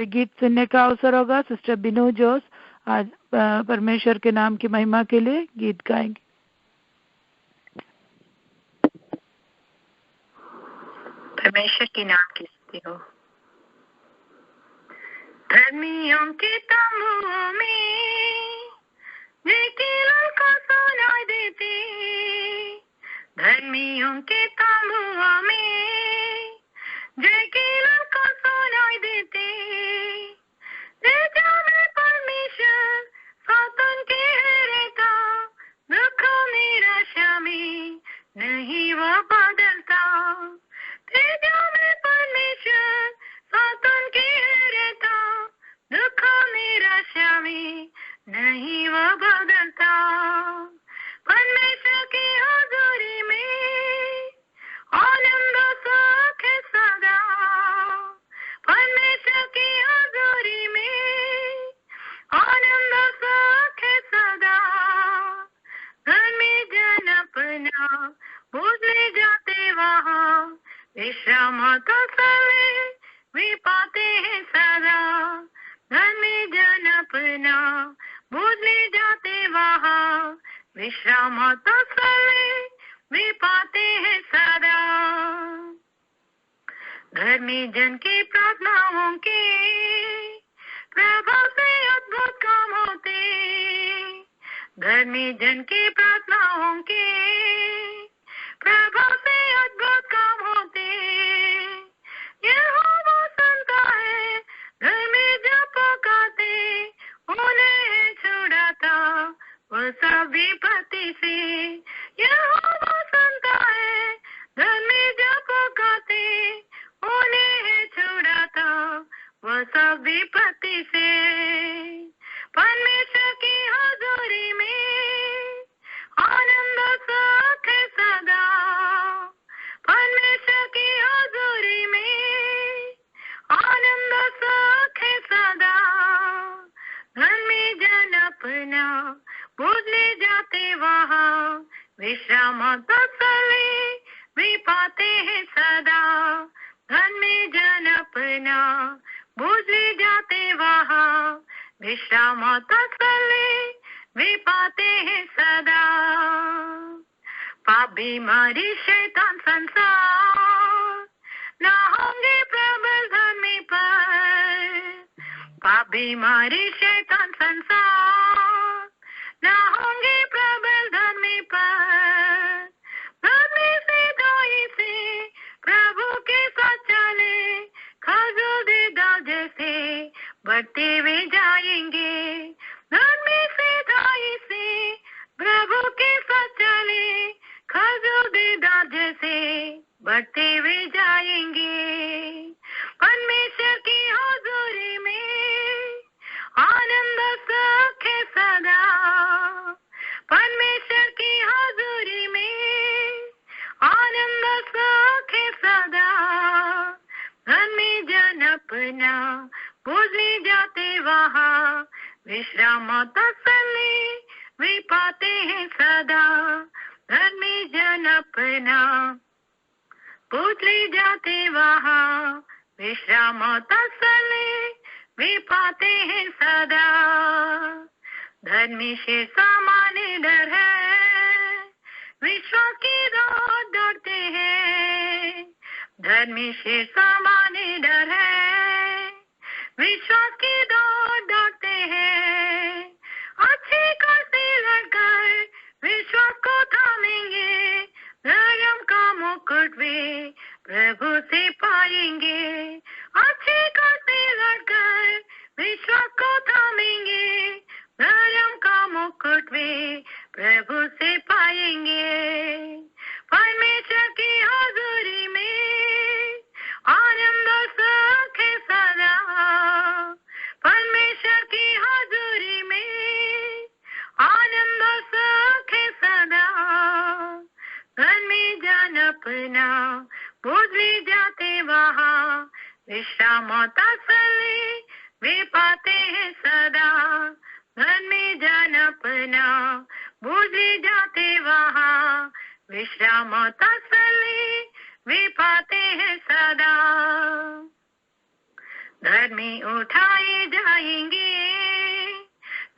अभी गीत सुनने का अवसर होगा। सिस्टर बिनू जोस आज परमेश्वर के नाम की महिमा के लिए गीत गाएंगे। परमेश्वर के नाम की स्तुति हो। धर्मियों के तंबुओं में निकिलों को सुनाई देती, धर्मियों के तंबुओं में निकिलों को सुनाई देती। राजा में परमेश्वर सातन के रहता, दुखों निराशा में नहीं वह बदलता। राजा में परमेश्वर सातन के रहता, दुखों निराशा में नहीं वह बदलता। परमेश्वर की हुजूरी में आनंद सुख सदा, परमेश्वर की हुजूरी में आनंद सुख सदा। घर में जन अपना भूल जाते वहाँ, विश्राम तो सवे वे पाते हैं सदा। घर में जन अपना भूल जाते वहाँ, विश्राम तो सवे वे पाते हैं सदा। घर में जन की प्रार्थनाओं के प्रभाव से अद्भुत काम होते, घर में जन की प्रार्थनाओं के प्रभाव से अद्भुत काम होते। यहोवा सुनता है, घर में जब पुकारते, उन्हें छुड़ाता वह सब विपत्ति से। यहोवा सुनता है, घर में जब पुकारते, उन्हें छुड़ाता वह सब विपत्ति से। परमेश्वर की हुजूरी में आनंद सुख सदा, परमेश्वर की हुजूरी में आनंद सुख सदा। घर में जन अपना भूल जाते वहाँ, विश्राम तो सवे वे पाते हैं सदा। घर में जन अपना भूल जाते वहाँ, विश्राम तो सवे वे पाते हैं सदा। पाप बीमारी शैतान संसार ना होंगे प्रबल धर्मी पर, पाप बीमारी शैतान संसार ना होंगे प्रबल धर्मी पर। धर्मी से दाई से प्रभु के साथ चले, खजूरदार जैसे बढ़ते हुए जाएंगे। धर्मी से दाई से प्रभु के साथ चले, खजूरदार जैसे बढ़ते हुए जाएंगे। परमेश्वर की हुजूरी में आनंद सुख सदा, परमेश्वर की हुजूरी में आनंद सुख सदा। घर में जन अपना भूल जाते वहाँ, विश्राम तसल्ली वे पाते हैं सदा। घर में जन अपना भूल जाते वहाँ, विश्राम तसल्ली वे पाते हैं सदा। धर्मी से सामान्य डर है, विश्वास की राह दौड़ते हैं। धर्मी से सामान्य डर है, विश्वास की राह दौड़ते हैं। अच्छे करते लड़कर विश्वास को थामेंगे, धर्म का मुकुट वे प्रभु से पाएंगे। अच्छे करते लड़कर विश्वास को थामेंगे, धर्म का मुकुट वे प्रभु से पाएंगे। परमेश्वर की हुजूरी में आनंद सुख सदा, परमेश्वर की हुजूरी में आनंद सुख सदा। घर में जान अपना भूल जाते वहाँ, विश्राम तसल्ली वे पाते हैं सदा। घर में जान अपना भूल जाते वहाँ, विश्राम तसल्ली वे पाते हैं सदा। धर्मी उठाए जाएंगे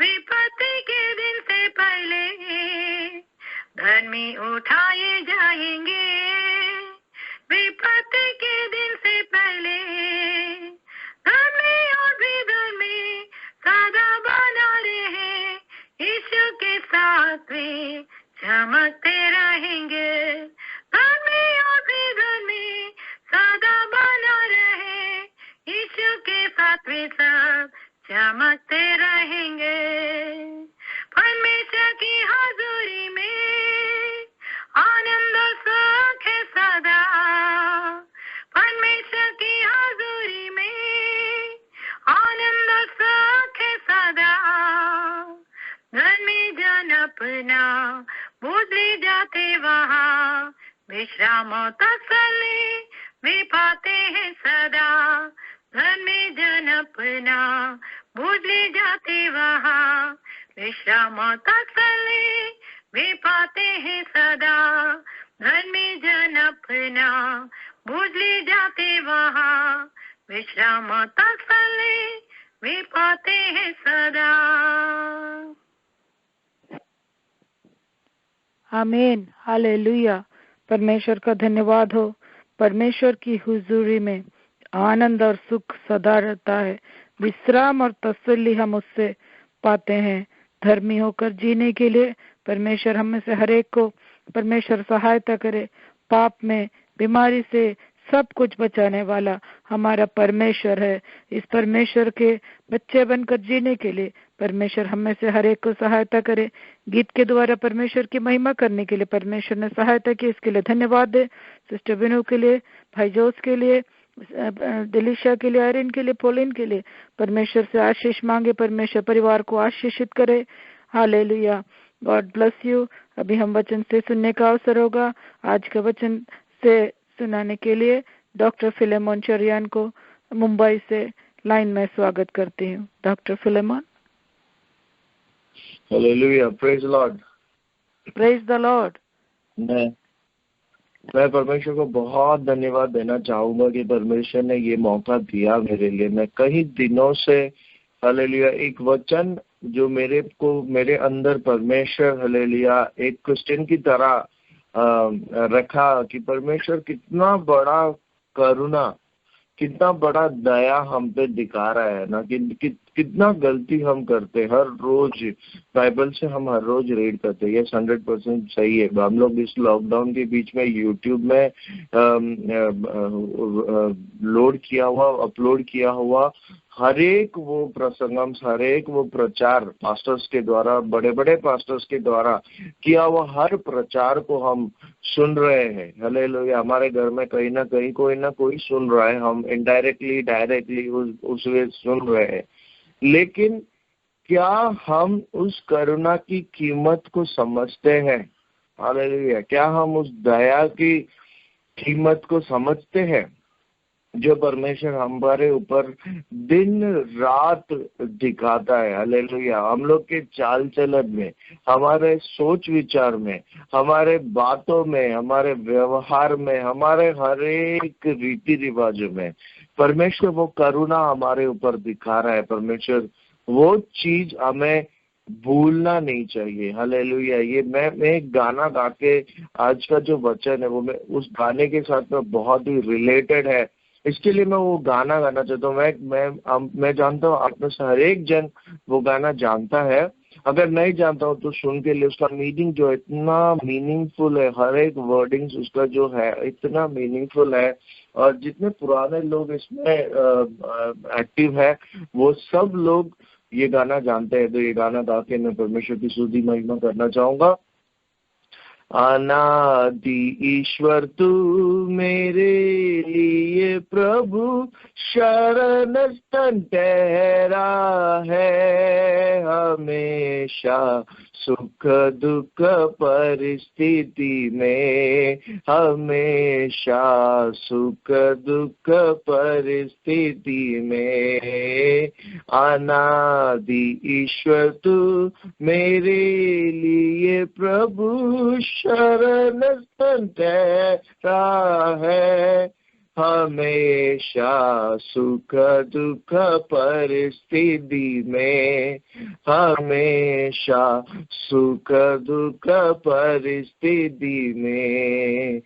विपत्ति के दिन से पहले, धर्मी उठाए जाएंगे विपत्ति के दिन से पहले, धर्मी और विधर्मी सदा बना रहे, यीशु के साथ वे चमकते रहेंगे। धर्मी और विधर्मी सदा बना रहे, यीशु के साथ वे सब चमकते रहेंगे। परमेश्वर की हाज़ुरी में आनंद और सुख है सदा, परमेश्वर की हाज़ुरी में आनंद और सुख है सदा। धर्मी जन अपना भूल जाते वहाँ, विश्राम और तसल्ली वे पाते हैं सदा। धर्मी जन अपना भूल जाते वहाँ, विश्राम और तसल्ली वे पाते हैं सदा। धर्मी जन अपना भूल जाते वहाँ, विश्राम और तसल्ली वे पाते हैं सदा। आमीन, हालेलुया। परमेश्वर का धन्यवाद हो। परमेश्वर की हुजूरी में आनंद और सुख सदा रहता है, विश्राम और तसल्ली हम उससे पाते हैं। धर्मी होकर जीने के लिए परमेश्वर हम में से हर एक को परमेश्वर सहायता करे। पाप में, बीमारी से सब कुछ बचाने वाला हमारा परमेश्वर है। इस परमेश्वर के बच्चे बनकर जीने के लिए परमेश्वर हम में से हर एक को सहायता करे। गीत के द्वारा परमेश्वर की महिमा करने के लिए परमेश्वर ने सहायता की, इसके लिए धन्यवाद दे। सिस्टर बिनू के लिए, भाई जोस के लिए, दिलिशा के लिए, आयरन के लिए, पोलिन के लिए परमेश्वर से आशीष मांगे। परमेश्वर परिवार को आशीषित करे। Hallelujah, God bless you. अभी हम वचन से सुनने का अवसर होगा। आज का वचन से सुनाने के लिए डॉक्टर फिलेमोन चरियान को मुंबई से लाइन में स्वागत करती हूँ। Doctor Philemon. Hallelujah, praise Lord. Praise the Lord. मैं परमेश्वर को बहुत धन्यवाद देना चाहूंगा कि परमेश्वर ने ये मौका दिया मेरे लिए। मैं कई दिनों से हालेलुया एक वचन जो मेरे अंदर परमेश्वर हालेलुया एक क्रिश्चियन की तरह रखा कि परमेश्वर कितना बड़ा करुणा, कितना बड़ा दया हम पे दिखा रहा है ना, कितना गलती हम करते हर रोज। बाइबल से हम हर रोज रीड करते हैं, ये 100% सही है। हम लोग इस लॉकडाउन के बीच में यूट्यूब में अपलोड किया हुआ हर एक वो प्रसंगम, हर एक वो प्रचार पास्टर्स के द्वारा, बड़े बड़े पास्टर्स के द्वारा किया हुआ हर प्रचार को हम सुन रहे हैं। हालेलुया, हमारे घर में कहीं ना कहीं कोई ना कोई सुन रहा है, हम इनडायरेक्टली डायरेक्टली उसमें सुन रहे हैं। लेकिन क्या हम उस करुणा की कीमत को समझते हैं? हालेलुया, क्या हम उस दया की कीमत को समझते हैं जो परमेश्वर हमारे ऊपर दिन रात दिखाता है? हालेलुया, हम लोग के चाल चलन में, हमारे सोच विचार में, हमारे बातों में, हमारे व्यवहार में, हमारे हर एक रीति रिवाजों में परमेश्वर वो करुणा हमारे ऊपर दिखा रहा है। परमेश्वर वो चीज हमें भूलना नहीं चाहिए। हालेलुया, ये मैं एक गाना गा के, आज का जो वचन है वो मैं उस गाने के साथ में बहुत ही रिलेटेड है, इसके लिए मैं वो गाना गाना चाहता हूँ। मैं जानता हूँ आप में से हर एक जन वो गाना जानता है। अगर नहीं जानता हूँ तो सुन के लिए, उसका मीनिंग जो इतना मीनिंगफुल है, हर एक वर्डिंग्स उसका जो है इतना मीनिंगफुल है। और जितने पुराने लोग इसमें एक्टिव है वो सब लोग ये गाना जानते हैं। तो ये गाना गा के मैं परमेश्वर की स्तुति महिमा करना चाहूंगा। अनादि ईश्वर तू मेरे लिए प्रभु शरण स्तन ठहरा है, हमेशा सुख दुख परिस्थिति में, हमेशा सुख दुख परिस्थिति में। अनादि ईश्वर तू मेरे लिए प्रभु शरण स्तन ठहरा है, हमेशा सुख दुख परिस्थिति में, हमेशा सुख दुख परिस्थिति में,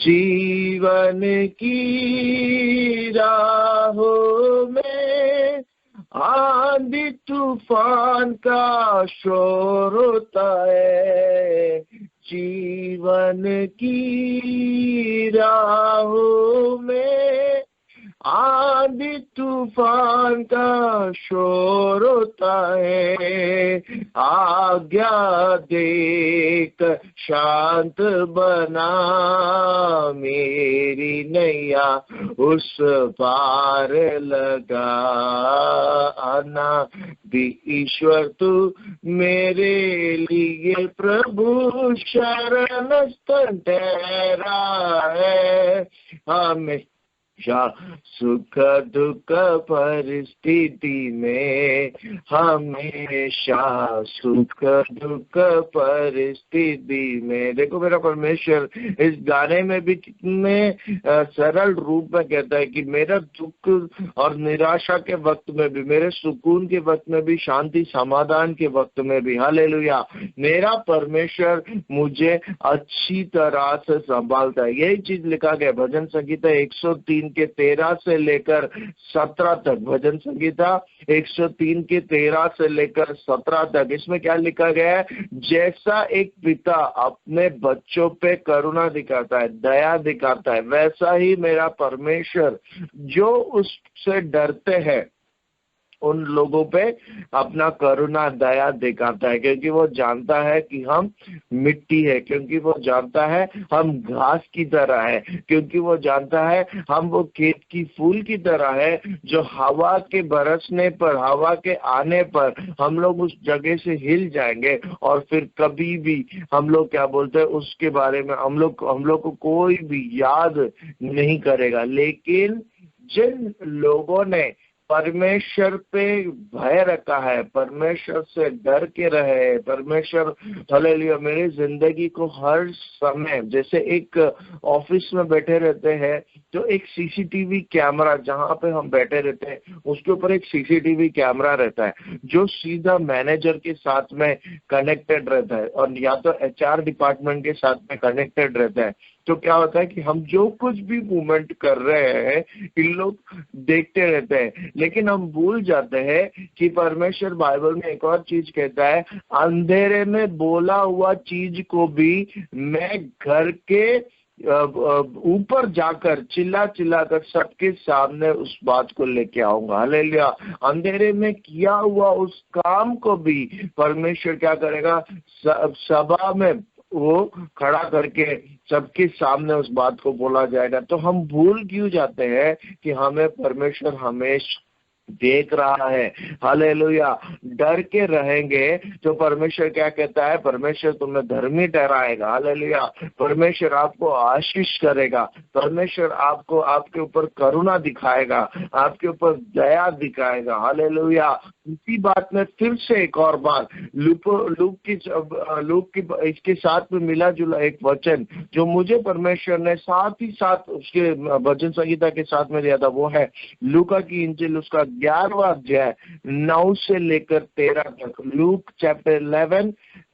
जीवन की राहों में आंधी तूफान का शोर होता है, जीवन की राहों में आंधी तूफान का शोर होता है, आज्ञा देख शांत बना मेरी नैया उस पार लगा आना भी ईश्वर तू मेरे लिए प्रभु शरण स्थल ठहरा है, हमें सुख दुख परिस्थिति में, हमेशा सुख दुख परिस्थिति में। देखो मेरा परमेश्वर इस गाने में भी कितने सरल रूप में कहता है कि मेरा दुख और निराशा के वक्त में भी, मेरे सुकून के वक्त में भी, शांति समाधान के वक्त में भी, हालेलुया, मेरा परमेश्वर मुझे अच्छी तरह से संभालता है। यही चीज लिखा गया भजन संगीता 103 के 13 से लेकर 17 तक। भजन संगीता 103 के 13 से लेकर 17 तक। इसमें क्या लिखा गया है? जैसा एक पिता अपने बच्चों पे करुणा दिखाता है, दया दिखाता है, वैसा ही मेरा परमेश्वर जो उससे डरते हैं उन लोगों पे अपना करुणा दया दिखाता है, क्योंकि वो जानता है कि हम मिट्टी है, क्योंकि वो जानता है हम घास की तरह है, क्योंकि वो जानता है हम वो खेत की फूल की तरह है जो हवा के बरसने पर, हवा के आने पर हम लोग उस जगह से हिल जाएंगे और फिर कभी भी हम लोग क्या बोलते हैं उसके बारे में हम लोग को कोई भी याद नहीं करेगा। लेकिन जिन लोगों ने परमेश्वर पे भय रखा है, परमेश्वर से डर के रहे, परमेश्वर हालेलुया मेरी जिंदगी को हर समय, जैसे एक ऑफिस में बैठे रहते हैं तो एक सीसीटीवी कैमरा जहां पे हम बैठे रहते हैं उसके ऊपर एक सीसीटीवी कैमरा रहता है जो सीधा मैनेजर के साथ में कनेक्टेड रहता है और या तो एचआर डिपार्टमेंट के साथ में कनेक्टेड रहता है। तो क्या होता है कि हम जो कुछ भी मूवमेंट कर रहे हैं इन लोग देखते रहते हैं, लेकिन हम भूल जाते हैं कि परमेश्वर बाइबल में एक और चीज कहता है, अंधेरे में बोला हुआ चीज को भी मैं घर के ऊपर जाकर चिल्ला कर सबके सामने उस बात को लेके आऊंगा। हालेलुया। अंधेरे में किया हुआ उस काम को भी परमेश्वर क्या करेगा, सभा में वो खड़ा करके सबके सामने उस बात को बोला जाएगा। तो हम भूल क्यों जाते हैं कि हमें परमेश्वर हमेशा देख रहा है। हालेलुया। डर के रहेंगे तो परमेश्वर क्या कहता है, परमेश्वर तुम्हें धर्मी ठहराएगा। हालेलुया। परमेश्वर आपको आशीष करेगा, परमेश्वर आपको आपके ऊपर करुणा दिखाएगा, आपके ऊपर दया दिखाएगा। हालेलुया। इसी बात में फिर से एक और बात, लूक की इसके साथ में मिला जुला एक वचन जो मुझे परमेश्वर ने साथ ही साथ उसके भजन संगीता के साथ में दिया था, वो है लूका की इंजिल उसका 11वां अध्याय 9 से लेकर 13 तक। Luke chapter 11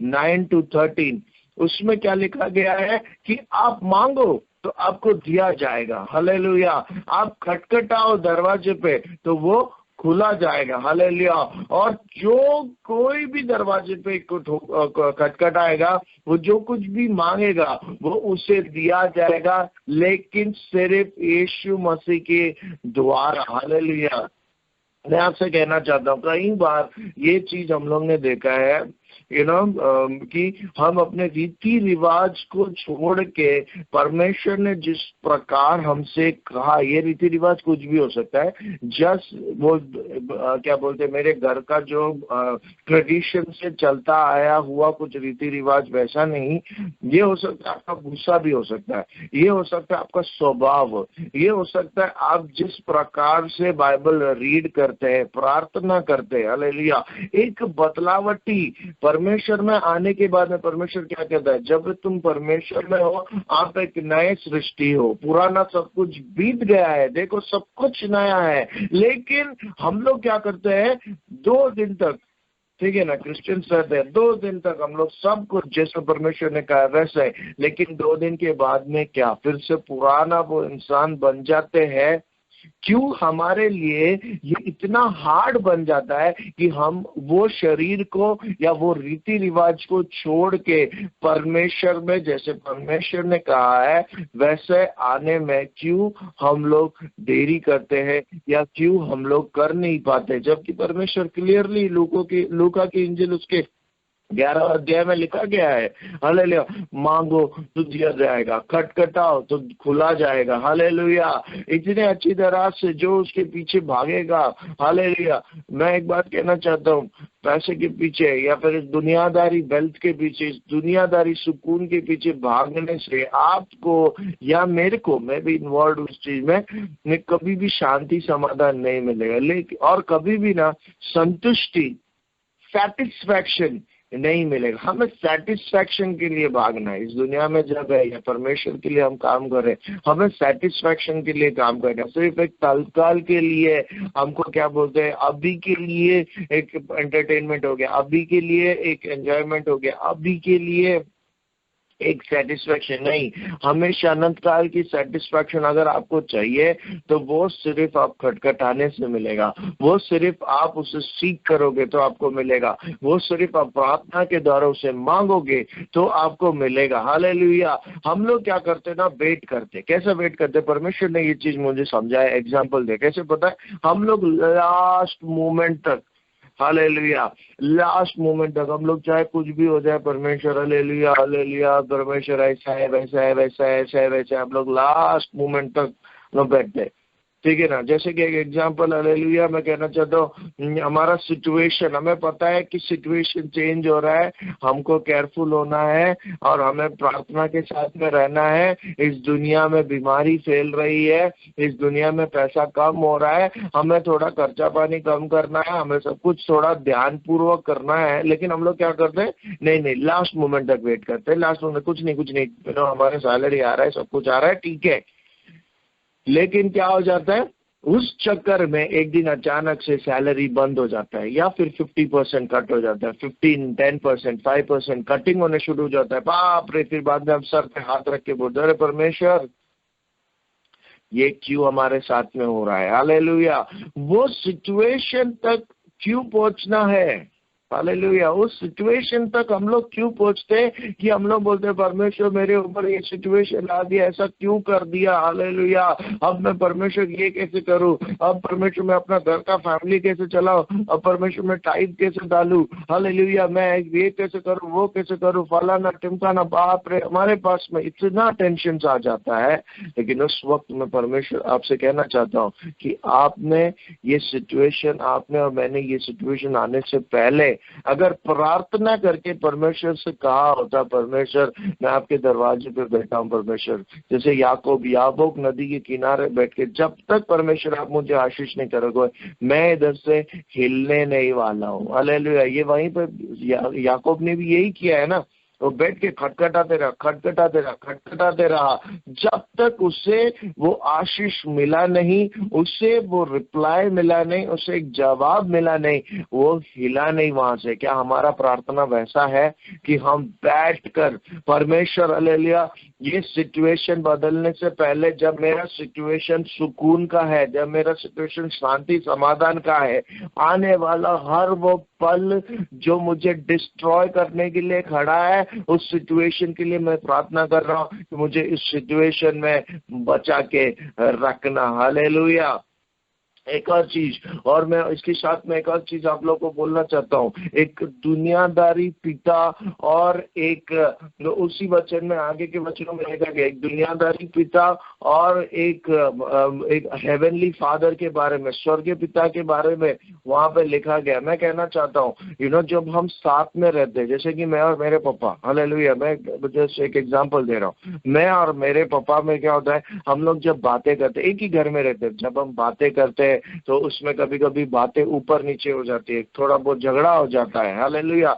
9 to 13। उसमें क्या लिखा गया है कि आप मांगो तो आपको दिया जाएगा। हालेलुया। आप खटखटाओ दरवाजे पे तो वो खुला जाएगा। हालेलुया। और जो कोई भी दरवाजे पे खटखटाएगा, वो जो कुछ भी मांगेगा वो उसे दिया जाएगा, लेकिन सिर्फ यीशु मसीह के द्वारा। हालेलुया। मैं आपसे कहना चाहता हूँ, कई बार ये चीज हम लोग ने देखा है कि हम अपने रीति रिवाज को छोड़ के परमेश्वर ने जिस प्रकार हमसे कहा, ये रीति रिवाज कुछ भी हो सकता है, जस्ट वो क्या बोलते हैं, मेरे घर का जो ट्रेडिशन से चलता आया हुआ कुछ रीति रिवाज वैसा नहीं। ये हो सकता है आपका गुस्सा भी हो सकता है, ये हो सकता है आपका स्वभाव, ये हो सकता है आप जिस प्रकार से बाइबल रीड करते हैं, प्रार्थना करते हैं। हालेलुया। एक बदलावटी परमेश्वर में आने के बाद में परमेश्वर क्या कहता है, जब तुम परमेश्वर में हो आप एक नए सृष्टि हो, पुराना सब कुछ बीत गया है, देखो सब कुछ नया है। लेकिन हम लोग क्या करते हैं, 2 दिन तक, ठीक है ना, क्रिश्चियंस रहते हैं 2 दिन तक हम लोग सब कुछ जैसे परमेश्वर ने कहा वैसे है, लेकिन 2 दिन के बाद में क्या फिर से पुराना वो इंसान बन जाते हैं। क्यों हमारे लिए ये इतना हार्ड बन जाता है कि हम वो शरीर को या वो रीति रिवाज को छोड़ के परमेश्वर में, जैसे परमेश्वर ने कहा है वैसे आने में क्यों हम लोग देरी करते हैं या क्यों हम लोग कर नहीं पाते, जबकि परमेश्वर क्लियरली लूका की इंजिल उसके 11 अध्याय में लिखा गया है, हालेलुया, मांगो तो दिया जाएगा, खटखटाओ तो खुला जाएगा, हालेलुया। इतने अच्छी तरह से जो उसके पीछे भागेगा, हालेलुया। मैं एक बात कहना चाहता हूँ, पैसे के पीछे या फिर इस दुनियादारी वेल्थ के पीछे, इस दुनियादारी सुकून के पीछे भागने से आपको या मेरे को, मैं भी इन्वॉल्व उस चीज में कभी भी शांति समाधान नहीं मिलेगा, लेकिन और कभी भी ना संतुष्टि, सेटिस्फैक्शन नहीं मिलेगा। हमें सेटिस्फैक्शन के लिए भागना है। इस दुनिया में जब है या परमेश्वर के लिए हम काम कर रहे हैं, हमें सेटिस्फैक्शन के लिए काम करना है। सिर्फ एक तत्काल के लिए, हमको क्या बोलते हैं, अभी के लिए एक एंटरटेनमेंट हो गया, अभी के लिए एक एंजॉयमेंट हो गया, अभी के लिए एक सेटिस्फैक्शन नहीं, हमेशा अनंत काल की सेटिस्फैक्शन अगर आपको चाहिए तो वो सिर्फ आप खटखटाने से मिलेगा, वो सिर्फ आप उसे सीख करोगे तो आपको मिलेगा, वो सिर्फ आप प्रार्थना के द्वारा उसे मांगोगे तो आपको मिलेगा, हालेलुया। हम लोग क्या करते ना, वेट करते। कैसे वेट करते, परमेश्वर ने ये चीज मुझे समझाया, एग्जाम्पल दे। कैसे पता है, हम लोग लास्ट मोमेंट तक, हालेलुया, लास्ट मोमेंट तक हम लोग चाहे कुछ भी हो जाए, परमेश्वर हालेलुया हालेलुया, परमेश्वर ऐसा है वैसा है वैसा है ऐसा है वैसा है, हम लोग लास्ट मोमेंट तक लोग बैठते, ठीक है ना। जैसे कि एक एग्जांपल, हालेलुया, मैं कहना चाहता हूँ, हमारा सिचुएशन, हमें पता है कि सिचुएशन चेंज हो रहा है, हमको केयरफुल होना है और हमें प्रार्थना के साथ में रहना है। इस दुनिया में बीमारी फैल रही है, इस दुनिया में पैसा कम हो रहा है, हमें थोड़ा खर्चा पानी कम करना है, हमें सब कुछ थोड़ा ध्यान पूर्वक करना है। लेकिन हम लोग क्या करते हैं, नहीं, लास्ट मोमेंट तक वेट करते हैं, लास्ट मोमेंट कुछ नहीं, हमारे सैलरी आ रहा है, सब कुछ आ रहा है, ठीक है। लेकिन क्या हो जाता है, उस चक्कर में एक दिन अचानक से सैलरी बंद हो जाता है या फिर 50% कट हो जाता है, 15, 10%, 5% कटिंग होने शुरू हो जाता है। बाप रे, फिर बाद में हम सर पे हाथ रख के बोलते, अरे परमेश्वर ये क्यों हमारे साथ में हो रहा है, हालेलुया। वो सिचुएशन तक क्यों पहुंचना है, हालेलुया। उस सिचुएशन तक हम लोग क्यों पहुंचते हैं कि हम लोग बोलते हैं परमेश्वर मेरे ऊपर ये सिचुएशन आ दिया, ऐसा क्यों कर दिया, हालेलुया। अब मैं परमेश्वर ये कैसे करूं, अब परमेश्वर मैं अपना घर का फैमिली कैसे चलाऊं, अब परमेश्वर मैं टाइप कैसे डालूं, हालेलुया, मैं ये कैसे करूं, वो कैसे करूं, फलाना टिमकाना। बाप रे, हमारे पास में इतना टेंशन आ जाता है। लेकिन उस वक्त मैं परमेश्वर आपसे कहना चाहता हूँ कि आपने ये सिचुएशन, आपने और मैंने ये सिचुएशन आने से पहले अगर प्रार्थना करके परमेश्वर से कहा होता, परमेश्वर मैं आपके दरवाजे पे बैठा हूँ, परमेश्वर, जैसे याबोक नदी के किनारे बैठ के, जब तक परमेश्वर आप मुझे आशीष नहीं करोगे मैं इधर से हिलने नहीं वाला हूँ, हालेलुया। ये वहीं पे याकूब ने भी यही किया है ना, वो बैठ के खटखटाते रहा जब तक उसे वो आशीष मिला नहीं, उसे वो रिप्लाई मिला नहीं, उसे एक जवाब मिला नहीं, वो हिला नहीं वहां से। क्या हमारा प्रार्थना वैसा है कि हम बैठकर परमेश्वर, हालेलुया, ये सिचुएशन बदलने से पहले, जब मेरा सिचुएशन सुकून का है, जब मेरा सिचुएशन शांति समाधान का है, आने वाला हर वो पल जो मुझे डिस्ट्रॉय करने के लिए खड़ा है, उस सिचुएशन के लिए मैं प्रार्थना कर रहा हूँ कि मुझे इस सिचुएशन में बचा के रखना, हालेलुया। एक और चीज, और मैं इसके साथ में एक और चीज आप लोगों को बोलना चाहता हूँ, एक दुनियादारी पिता और एक, उसी वचन में आगे के वचनों में लिखा गया, एक दुनियादारी पिता और एक हेवनली फादर के बारे में, स्वर्गीय पिता के बारे में वहां पे लिखा गया। मैं कहना चाहता हूँ, जब हम साथ में रहते हैं, जैसे कि मैं और मेरे पापा, हालेलुया, मैं जैसे एक एग्जाम्पल दे रहा हूँ, मैं और मेरे पापा में क्या होता है, हम लोग जब बातें करते, एक ही घर में रहते हैं, जब हम बातें करते हैं तो उसमें कभी कभी बातें ऊपर नीचे हो जाती है, थोड़ा बहुत झगड़ा हो जाता है, हालेलुया।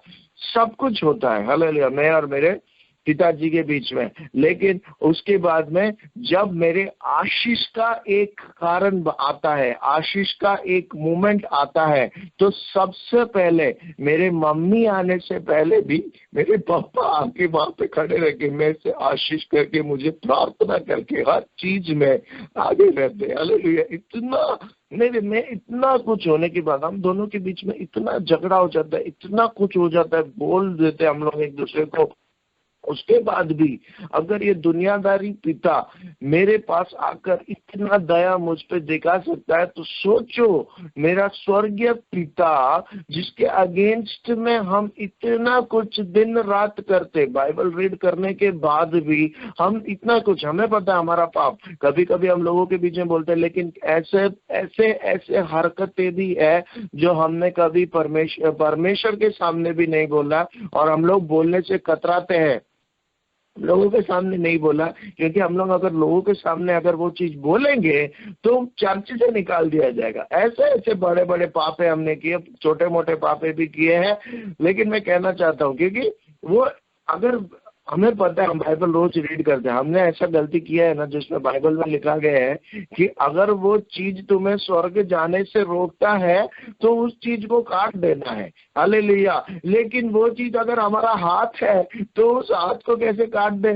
सब कुछ होता है, हालेलुया, मैं और मेरे पिताजी के बीच में। लेकिन उसके बाद में जब मेरे आशीष का एक कारण आता है, आशीष का एक मोमेंट आता है, तो सबसे पहले मेरे मम्मी आने से पहले भी मेरे पापा आके वहां पे खड़े रह के मेरे से आशीष करके, मुझे प्रार्थना करके हर चीज में आगे रहते। हालेलुया, इतना मैं इतना कुछ होने के बाद हम दोनों के बीच में इतना झगड़ा हो जाता है, इतना कुछ हो जाता है, बोल देते हम लोग एक दूसरे को। उसके बाद भी अगर ये दुनियादारी पिता मेरे पास आकर इतना दया मुझ पे दिखा सकता है, तो सोचो मेरा स्वर्गीय पिता जिसके अगेंस्ट में हम इतना कुछ दिन रात करते, बाइबल रीड करने के बाद भी हम इतना कुछ, हमें पता है हमारा पाप, कभी कभी हम लोगों के बीच में बोलते हैं, लेकिन ऐसे ऐसे ऐसे हरकतें भी है जो हमने कभी परमेश्वर के सामने भी नहीं बोला, और हम लोग बोलने से कतराते हैं, लोगों के सामने नहीं बोला, क्योंकि हम लोग अगर लोगों के सामने अगर वो चीज बोलेंगे तो चर्च से निकाल दिया जाएगा। ऐसे ऐसे बड़े बड़े पापे हमने किए, छोटे मोटे पापे भी किए हैं। लेकिन मैं कहना चाहता हूँ, क्योंकि वो अगर हमें पता है, हम बाइबल रोज रीड करते हैं, हमने ऐसा गलती किया है ना जिसमें बाइबल में लिखा गया है कि अगर वो चीज तुम्हें स्वर्ग जाने से रोकता है तो उस चीज को काट देना है, हालेलुया। लेकिन वो चीज अगर हमारा हाथ है तो उस हाथ को कैसे काट दे,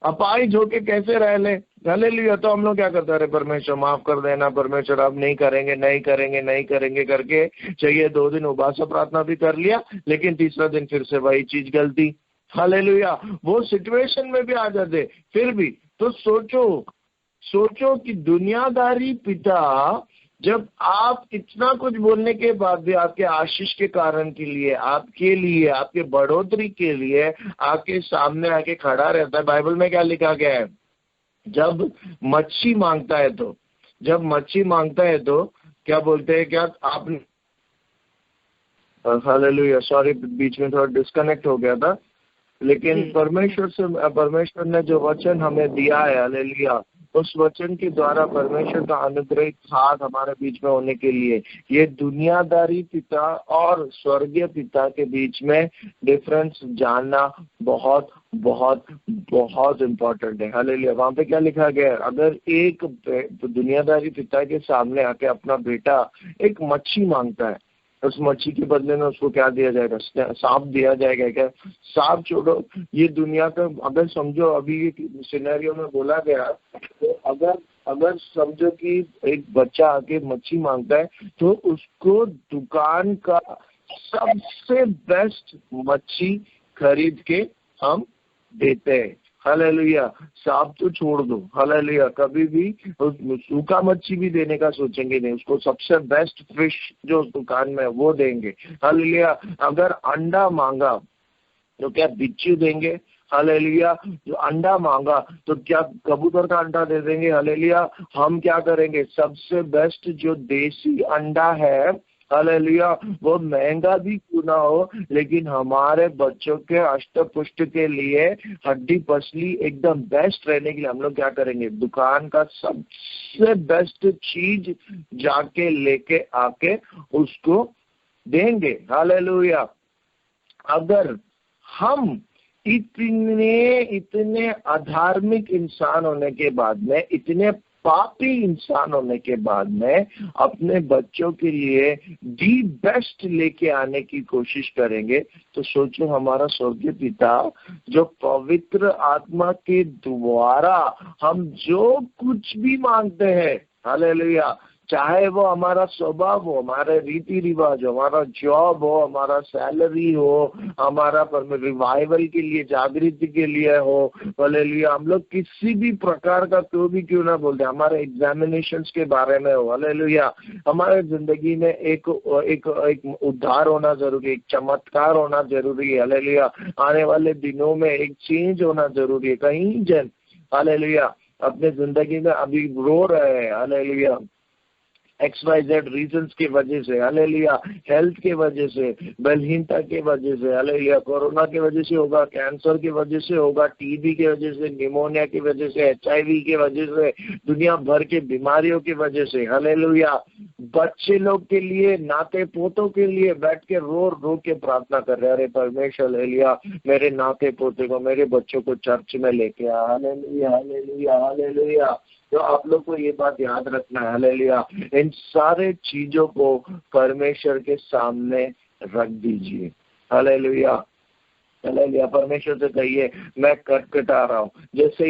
अपाहिज होके कैसे रह ले, हालेलुया। तो हम लोग क्या करते हैं, परमेश्वर माफ कर देना, परमेश्वर अब नहीं करेंगे नहीं करेंगे नहीं करेंगे करके, चाहिए 2 दिन उपवास प्रार्थना भी कर लिया, लेकिन तीसरा दिन फिर से वही चीज गलती, हालेलुया। वो सिचुएशन में भी आ जाते फिर भी। तो सोचो कि दुनियादारी पिता जब आप इतना कुछ बोलने के बाद भी आपके आशीष के कारण के लिए, आपके लिए, आपके बढ़ोतरी के लिए आपके सामने आके खड़ा रहता है। बाइबल में क्या लिखा गया है, जब मच्छी मांगता है तो, जब मच्छी मांगता है तो क्या बोलते हैं, क्या आपने, हालेलुया, सॉरी बीच में थोड़ा डिस्कनेक्ट हो गया था, लेकिन परमेश्वर ने जो वचन हमें दिया है, हालेलुया, उस वचन के द्वारा परमेश्वर का अनुग्रहित हाथ हमारे बीच में होने के लिए, ये दुनियादारी पिता और स्वर्गीय पिता के बीच में डिफरेंस जानना बहुत बहुत बहुत इम्पोर्टेंट है, हालेलुया। वहां पे क्या लिखा गया है, अगर एक दुनियादारी पिता के सामने आके अपना बेटा एक मच्छी मांगता है, उस मच्छी के बदले में उसको क्या दिया जाएगा, सांप दिया जाएगा क्या? सांप छोड़ो, ये दुनिया का अगर समझो, अभी सिनेरियो में बोला गया, तो अगर समझो कि एक बच्चा आके मच्छी मांगता है तो उसको दुकान का सबसे बेस्ट मच्छी खरीद के हम देते हैं, हालेलुया। सांप तो छोड़ दो, हालेलुया, कभी भी सूखा मच्छी भी देने का सोचेंगे नहीं, उसको सबसे बेस्ट फिश जो दुकान में वो देंगे, हालेलुया। अगर अंडा मांगा तो क्या बिच्छू देंगे, हालेलुया। जो अंडा मांगा तो क्या कबूतर का अंडा दे देंगे, हालेलुया। हम क्या करेंगे, सबसे बेस्ट जो देसी अंडा है, हालेलुया, वो महंगा भी क्यों ना हो, लेकिन हमारे बच्चों के अष्ट पुष्ट के लिए, हड्डी पसली एकदम बेस्ट रहने के लिए हम लोग क्या करेंगे, दुकान का सबसे बेस्ट चीज जाके लेके आके उसको देंगे, हालेलुया। अगर हम इतने अधार्मिक इंसान होने के बाद में, इतने पापी इंसान होने के बाद में अपने बच्चों के लिए दी बेस्ट लेके आने की कोशिश करेंगे, तो सोचो हमारा स्वर्गीय पिता जो पवित्र आत्मा के द्वारा हम जो कुछ भी मांगते हैं, हालेलुया, चाहे वो हमारा स्वभाव हो, हमारे रीति रिवाज हो, हमारा जॉब हो, हमारा सैलरी हो, हमारा रिवाइवल के लिए, जागृति के लिए हो, हालेलुया, हम लोग किसी भी प्रकार का क्यों ना बोलते, हमारे एग्जामिनेशंस के बारे में हो, हालेलुया, हमारे जिंदगी में एक उद्धार होना जरूरी है, एक चमत्कार होना जरूरी है, हालेलुया, आने वाले दिनों में एक चेंज होना जरूरी है। कहीं जन, हालेलुया, अपने जिंदगी में अभी रो रहे हैं, हालेलुया, XYZ रीजंस की वजह से, हालेलुया, हेल्थ के वजह से, बलहीनता के वजह से, हालेलुया, कोरोना की वजह से होगा, कैंसर की वजह से होगा, टीबी की वजह से, निमोनिया की वजह से, HIV की वजह से, दुनिया भर के बीमारियों की वजह से, हालेलुया। बच्चे लोग के लिए, नाते पोतों के लिए बैठ के रो रो के प्रार्थना कर रहे हैं, अरे परमेश्वर हालेलुया, मेरे नाते पोते को, मेरे बच्चों को चर्च में लेके आ, हालेलुया हालेलुया हालेलुया। तो आप लोग को ये बात याद रखना है, हालेलुया, इन सारे चीजों को परमेश्वर के सामने रख दीजिए, हालेलुया हालेलुया। परमेश्वर से कहिए मैं कटकटा रहा हूँ, जैसे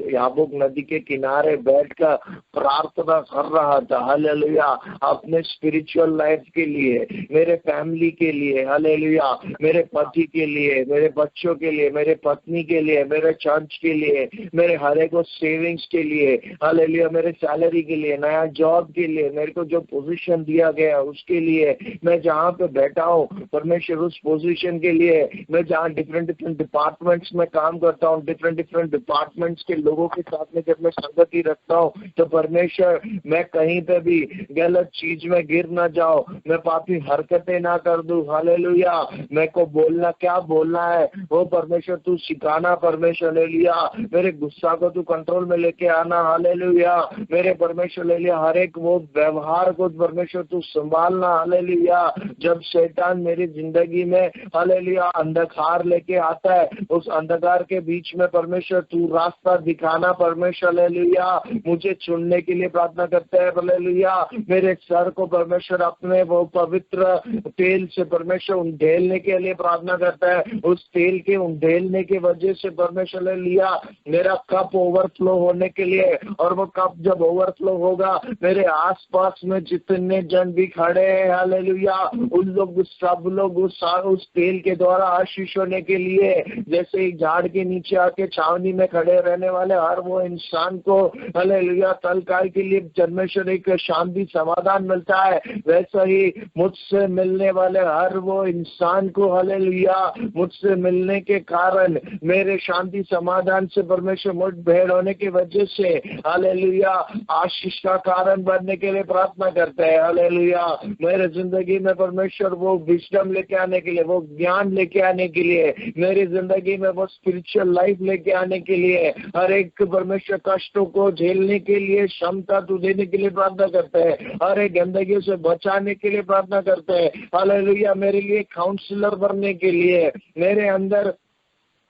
याकूब नदी के किनारे बैठकर प्रार्थना कर रहा था, हालेलुया, अपने स्पिरिचुअल लाइफ के लिए, मेरे फैमिली के लिए, हालेलुया, मेरे पति के लिए, मेरे बच्चों के लिए, मेरे पत्नी के लिए, मेरे चर्च के लिए, मेरे हर एक सेविंग्स के लिए, हालेलुया, मेरे सैलरी के लिए, नया जॉब के लिए, मेरे को जो पोजीशन दिया गया उसके लिए, मैं जहाँ पे बैठा हूँ परमेश्वर उस पोजीशन के लिए, मैं जहाँ डिफरेंट डिपार्टमेंट्स में काम करता हूँ, डिफरेंट डिपार्टमेंट्स के लोगों के साथ में जब मैं संगति रखता हूँ, तो परमेश्वर मैं कहीं पे भी गलत चीज में गिर ना जाओ, मैं पापी हरकतें ना कर दूं, हालेलुया, मेरे को बोलना क्या बोलना है वो परमेश्वर तू सिखाना, परमेश्वर हालेलुया, मेरे गुस्सा को तू कंट्रोल में लेके आना, हालेलुया, मेरे परमेश्वर हालेलुया, हर एक वो व्यवहार को परमेश्वर तू संभालना, हालेलुया। जब शैतान मेरी जिंदगी में हालेलुया अंधकार लेके आता है, उस अंधकार के बीच में परमेश्वर तू रास्ता दिखाना, परमेश्वर हालेलुया, मुझे चुनने के लिए प्रार्थना करते हैं, हालेलुया, मेरे सर को परमेश्वर अपने वो पवित्र तेल से परमेश्वर उंडेलने के लिए प्रार्थना करता है, उस तेल के उंडेलने की वजह से परमेश्वर हालेलुया मेरा कप ओवरफ्लो होने के लिए, और वो कप जब ओवरफ्लो होगा मेरे आसपास में जितने जन भी खड़े हैं, हालेलुया, उन लोग सब लोग उस तेल के द्वारा आशीष होने के लिए, जैसे एक झाड़ के नीचे आके छावनी में खड़े रहने वाले हर वो इंसान को हालेलुया तलकाल के लिए परमेश्वर एक शांति समाधान मिलता है, वैसा ही मुझसे मिलने वाले हर वो इंसान को हालेलुया मुझसे मिलने के कारण मेरे शांति समाधान से परमेश्वर मुठभेड़ होने की वजह से हालेलुया आशीष का कारण बनने के लिए प्रार्थना करते हैं, हालेलुया, मेरे जिंदगी में परमेश्वर वो विजडम लेके आने के लिए, वो ज्ञान लेके आने के लिए, मेरी जिंदगी में वो स्पिरिचुअल लाइफ लेके आने के लिए, हर एक परमेश्वर कष्टों को झेलने के लिए क्षमता तू देने के लिए प्रार्थना करते हैं, हर एक गंदगी से बचाने के लिए प्रार्थना करते हैं, हालेलुया, मेरे लिए काउंसलर बनने के लिए, मेरे अंदर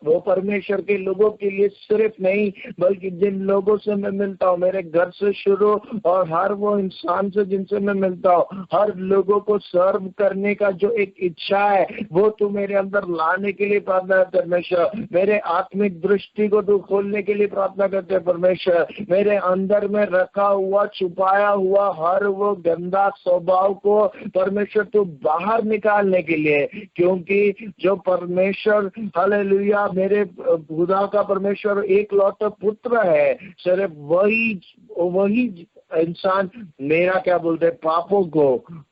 वो परमेश्वर के लोगों के लिए सिर्फ नहीं बल्कि जिन लोगों से मैं मिलता हूँ, मेरे घर से शुरू और हर वो इंसान से जिनसे मैं मिलता हूँ, हर लोगों को सर्व करने का जो एक इच्छा है वो तू मेरे अंदर लाने के लिए प्रार्थना करते परमेश्वर, मेरे आत्मिक दृष्टि को तू खोलने के लिए प्रार्थना करते हैं परमेश्वर, मेरे अंदर में रखा हुआ छुपाया हुआ हर वो गंदा स्वभाव को परमेश्वर तू बाहर निकालने के लिए, क्योंकि जो परमेश्वर हालेलुया मेरे खुदा का परमेश्वर एक लौटा पुत्र है, सिर्फ वही इंसान मेरा क्या बोलते हैं पापों को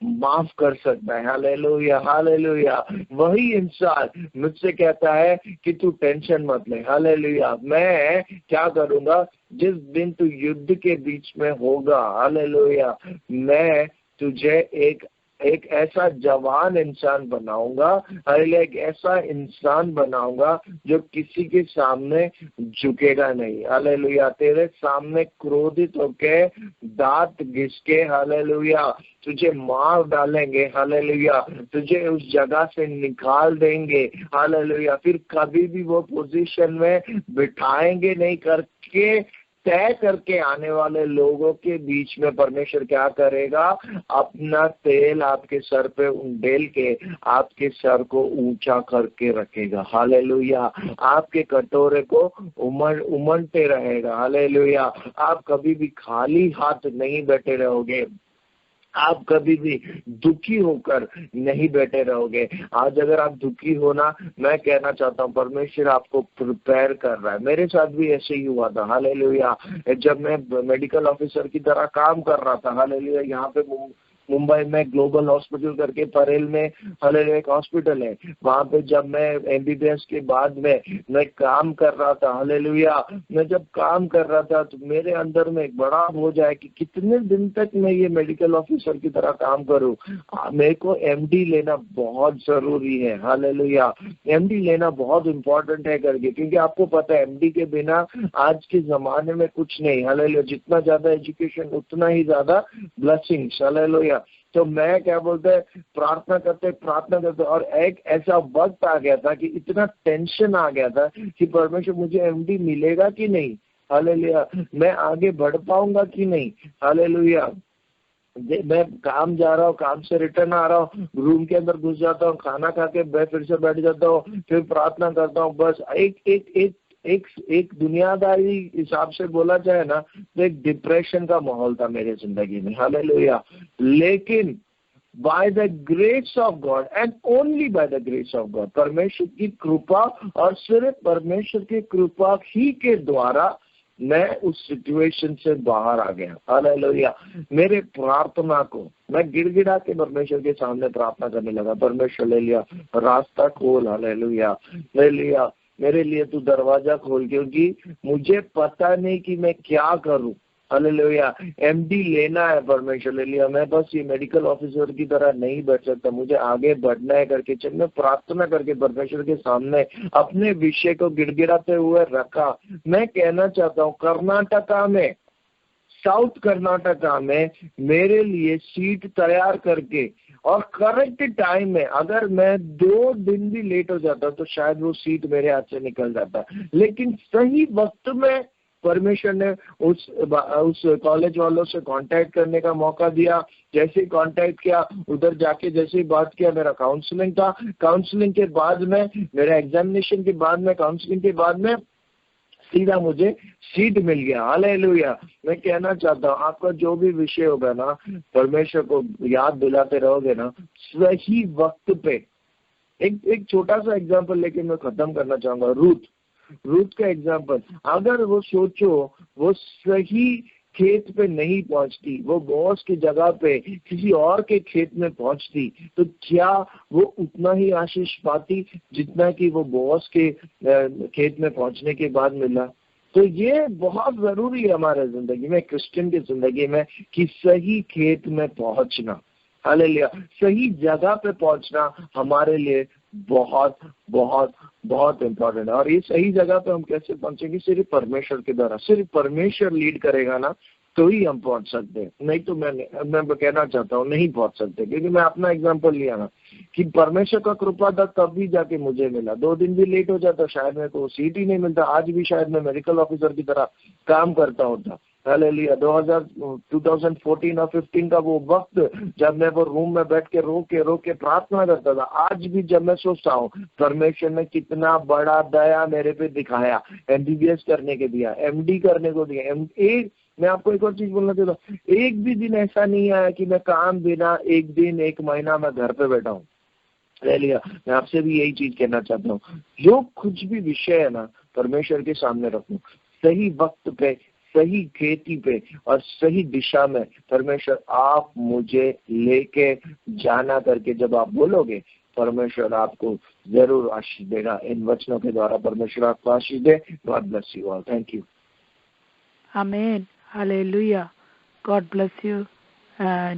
माफ कर सकता है, हालेलुया हालेलुया, वही इंसान मुझसे कहता है कि तू टेंशन मत ले, हालेलुया, मैं क्या करूंगा जिस दिन तू युद्ध के बीच में होगा, हालेलुया, मैं तुझे एक ऐसा जवान इंसान बनाऊंगा, एक ऐसा इंसान बनाऊंगा जो किसी के सामने झुकेगा नहीं, हालेलुया, तेरे सामने क्रोधित होके दांत घिस के हालेलुया तुझे मार डालेंगे, हालेलुया, तुझे उस जगह से निकाल देंगे, हालेलुया, फिर कभी भी वो पोजीशन में बिठाएंगे नहीं करके तय करके आने वाले लोगों के बीच में परमेश्वर क्या करेगा, अपना तेल आपके सर पे उंडेल के आपके सर को ऊंचा करके रखेगा, हालेलुया, आपके कटोरे को उमड़ते रहेगा, हालेलुया, आप कभी भी खाली हाथ नहीं बैठे रहोगे, आप कभी भी दुखी होकर नहीं बैठे रहोगे। आज अगर आप दुखी हो ना, मैं कहना चाहता हूँ परमेश्वर आपको प्रिपेयर कर रहा है, मेरे साथ भी ऐसे ही हुआ था, हालेलुया, जब मैं मेडिकल ऑफिसर की तरह काम कर रहा था, हालेलुया, यहाँ पे मुंबई में ग्लोबल हॉस्पिटल करके परेल में हालेलुया एक हॉस्पिटल है, वहां पे जब मैं एमबीबीएस के बाद में मैं काम कर रहा था, हालेलुया मैं जब काम कर रहा था तो मेरे अंदर में एक बड़ा बोझ है कि कितने दिन तक मैं ये मेडिकल ऑफिसर की तरह काम करूं। मेरे को एमडी लेना बहुत जरूरी है, हालेलुया एमडी लेना बहुत इंपॉर्टेंट है करके, क्योंकि आपको पता है एमडी के बिना आज के जमाने में कुछ नहीं, हालेलुया जितना ज्यादा एजुकेशन उतना ही ज्यादा ब्लेसिंग्स, हालेलुया। तो मैं क्या बोलते हैं प्रार्थना करते और एक ऐसा वक्त आ गया था कि इतना टेंशन आ गया था कि परमेश्वर मुझे एमडी मिलेगा कि नहीं, हालेलुया मैं आगे बढ़ पाऊंगा कि नहीं, हालेलुया मैं काम जा रहा हूँ, काम से रिटर्न आ रहा हूँ, रूम के अंदर घुस जाता हूँ, खाना खा के मैं फिर से बैठ जाता हूँ, फिर प्रार्थना करता हूँ। बस एक दुनियादारी हिसाब से बोला जाए ना तो एक डिप्रेशन का माहौल था मेरे जिंदगी में, हालेलुया। लेकिन by the grace of God and only by the grace of God, परमेश्वर की कृपा और सिर्फ परमेश्वर की कृपा ही के द्वारा मैं उस सिचुएशन से बाहर आ गया, हालेलुया। मेरे प्रार्थना को मैं गिड़गिड़ा के परमेश्वर के सामने प्रार्थना करने लगा, परमेश्वर ले लिया रास्ता खोल, हालेलुया ले लिया मेरे लिए तू दरवाजा खोल, क्योंकि मुझे पता नहीं कि मैं क्या करूं, हालेलुया एमडी लेना है, परमेश्वर ले लिया मैं बस ये मेडिकल ऑफिसर की तरह नहीं बैठ सकता, मुझे आगे बढ़ना है करके जब मैं प्रार्थना करके परमेश्वर के सामने अपने विषय को गिड़गिड़ाते हुए रखा। मैं कहना चाहता हूँ कर्नाटका में, साउथ कर्नाटका में मेरे लिए सीट तैयार करके और करेक्ट टाइम में, अगर मैं 2 दिन भी लेट हो जाता तो शायद वो सीट मेरे हाथ से निकल जाता, लेकिन सही वक्त में परमेश्वर ने उस कॉलेज वालों से कांटेक्ट करने का मौका दिया। जैसे कांटेक्ट किया उधर जाके जैसे ही बात किया, मेरा काउंसलिंग था, काउंसलिंग के बाद में मेरा एग्जामिनेशन के बाद में काउंसलिंग के बाद में सीधा मुझे सीट मिल गया, हालेलुया। मैं कहना चाहता हूँ आपका जो भी विषय होगा ना, परमेश्वर को याद दिलाते रहोगे ना सही वक्त पे। एक छोटा सा एग्जांपल लेके मैं खत्म करना चाहूंगा, रूथ का एग्जांपल। अगर वो सोचो वो सही खेत पे नहीं पहुंचती, वो बॉस की जगह पे किसी और के खेत में पहुंचती, तो क्या वो उतना ही आशीष पाती जितना कि वो बॉस के खेत में पहुंचने के बाद मिला? तो ये बहुत जरूरी है हमारे जिंदगी में, क्रिश्चियन की जिंदगी में, कि सही खेत में पहुंचना, हालेलुया सही जगह पे पहुंचना हमारे लिए बहुत बहुत बहुत इम्पोर्टेंट है। और ये सही जगह पे हम कैसे पहुंचेंगे? सिर्फ परमेश्वर के द्वारा, सिर्फ परमेश्वर लीड करेगा ना तो ही हम पहुंच सकते हैं, नहीं तो मैं कहना चाहता हूँ नहीं पहुंच सकते। क्योंकि मैं अपना एग्जांपल लिया ना कि परमेश्वर का कृपा था तभी जाके मुझे मिला, 2 दिन भी लेट हो जाता शायद मेरे को सीट ही नहीं मिलता, आज भी शायद मैं मेडिकल ऑफिसर की तरह काम करता होता, हालेलुया। 2014 और 15 का वो वक्त जब मैं वो रूम में बैठ के रो के प्रार्थना करता था, आज भी जब मैं सोचता हूँ परमेश्वर ने कितना बड़ा दया मेरे पे दिखाया, एमबीबीएस करने के दिया, एमडी करने को दिया। मैं आपको एक और चीज बोलना चाहता हूँ, एक भी दिन ऐसा नहीं आया कि मैं काम बिना एक दिन 1 महीना मैं घर पे बैठा हूँ, हालेलुया। मैं आपसे भी यही चीज कहना चाहता हूँ, जो कुछ भी विषय है ना परमेश्वर के सामने रखूं, सही वक्त पे, सही खेती पे और सही दिशा में परमेश्वर आप मुझे लेके जाना करके जब आप बोलोगे, परमेश्वर आपको जरूर आशीष देगा। इन वचनों के द्वारा परमेश्वर आपको आशीष दे। God bless you all. Thank you. आमीन, हालेलुया। God bless you.